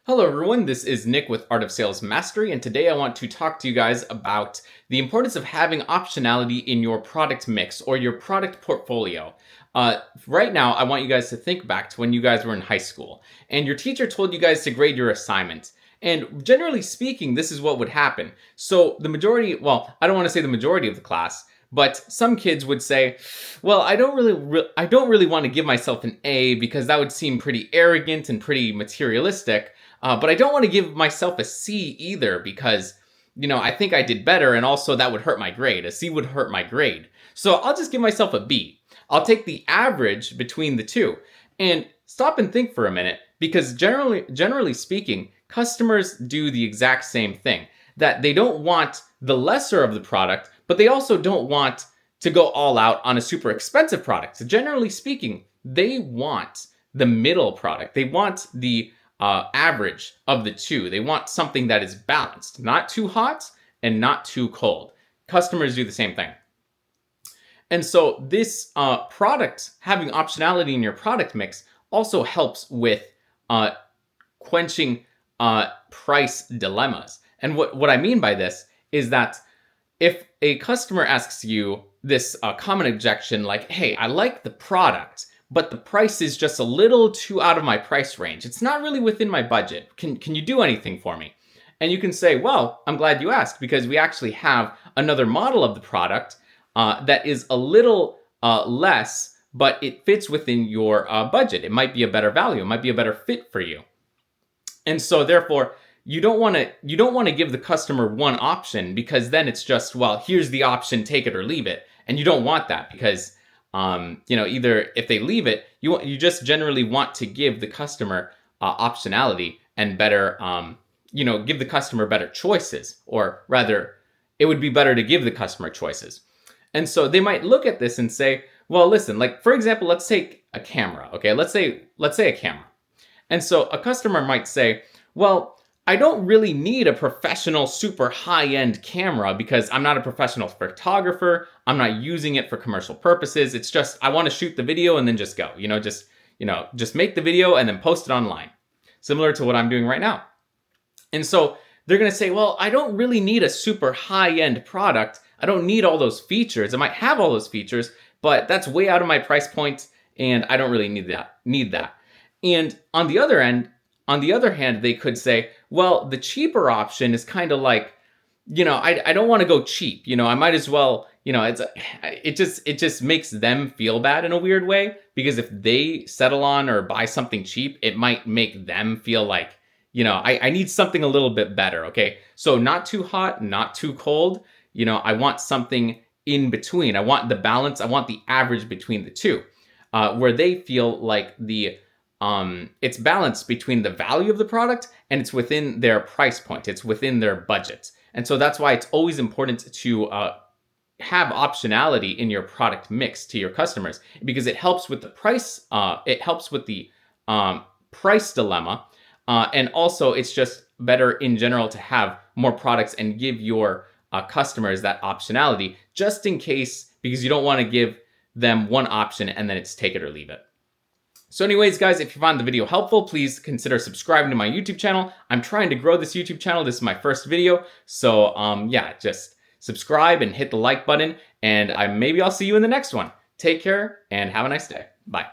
Hello everyone, this is Nick with Art of Sales Mastery, and today I want to talk to you guys about the importance of having optionality in your product mix or your product portfolio. Right now, I want you guys to think back to when you guys were in high school and your teacher told you guys to grade your assignment. And generally speaking, this is what would happen. So the majority, well, I don't want to say the majority of the class, but some kids would say, well, I don't really want to give myself an A because that would seem pretty arrogant and pretty materialistic. But I don't want to give myself a C either because, I think I did better and also that would hurt my grade. A C would hurt my grade. So I'll just give myself a B. I'll take the average between the two. And stop and think for a minute because generally speaking, customers do the exact same thing. That they don't want the lesser of the product, but they also don't want to go all out on a super expensive product. So generally speaking, they want the middle product. They want the average of the two. They want something that is balanced, not too hot and not too cold. Customers do the same thing. And so this product, having optionality in your product mix also helps with quenching price dilemmas. And what I mean by this is that if a customer asks you this common objection like, hey, I like the product, but the price is just a little too out of my price range. It's not really within my budget. Can you do anything for me? And you can say, well, I'm glad you asked because we actually have another model of the product that is a little less, but it fits within your budget. It might be a better value. It might be a better fit for you. And so therefore, you don't want to give the customer one option because then it's just, well, here's the option, take it or leave it. And you don't want that because either if they leave it, you just generally want to give the customer optionality and better, give the customer better choices, or rather, it would be better to give the customer choices. And so they might look at this and say, well, listen, like for example, let's take a camera. Okay, let's say a camera. And so a customer might say, well, I don't really need a professional, super high-end camera because I'm not a professional photographer. I'm not using it for commercial purposes. It's just, I want to shoot the video and then just go, just make the video and then post it online. Similar to what I'm doing right now. And so they're going to say, well, I don't really need a super high-end product. I don't need all those features. I might have all those features, but that's way out of my price point and I don't really need that. And on the other hand, they could say, well, the cheaper option is kind of like, I don't want to go cheap. I might as well, it just makes them feel bad in a weird way because if they settle on or buy something cheap, it might make them feel like, I need something a little bit better. Okay. So not too hot, not too cold. I want something in between. I want the balance. I want the average between the two, where they feel like it's balanced between the value of the product and it's within their price point. It's within their budget. And so that's why it's always important to have optionality in your product mix to your customers because it helps with the price. It helps with the price dilemma. And also it's just better in general to have more products and give your customers that optionality just in case, because you don't want to give them one option and then it's take it or leave it. So anyways, guys, if you found the video helpful, please consider subscribing to my YouTube channel. I'm trying to grow this YouTube channel. This is my first video. So just subscribe and hit the like button and maybe I'll see you in the next one. Take care and have a nice day. Bye.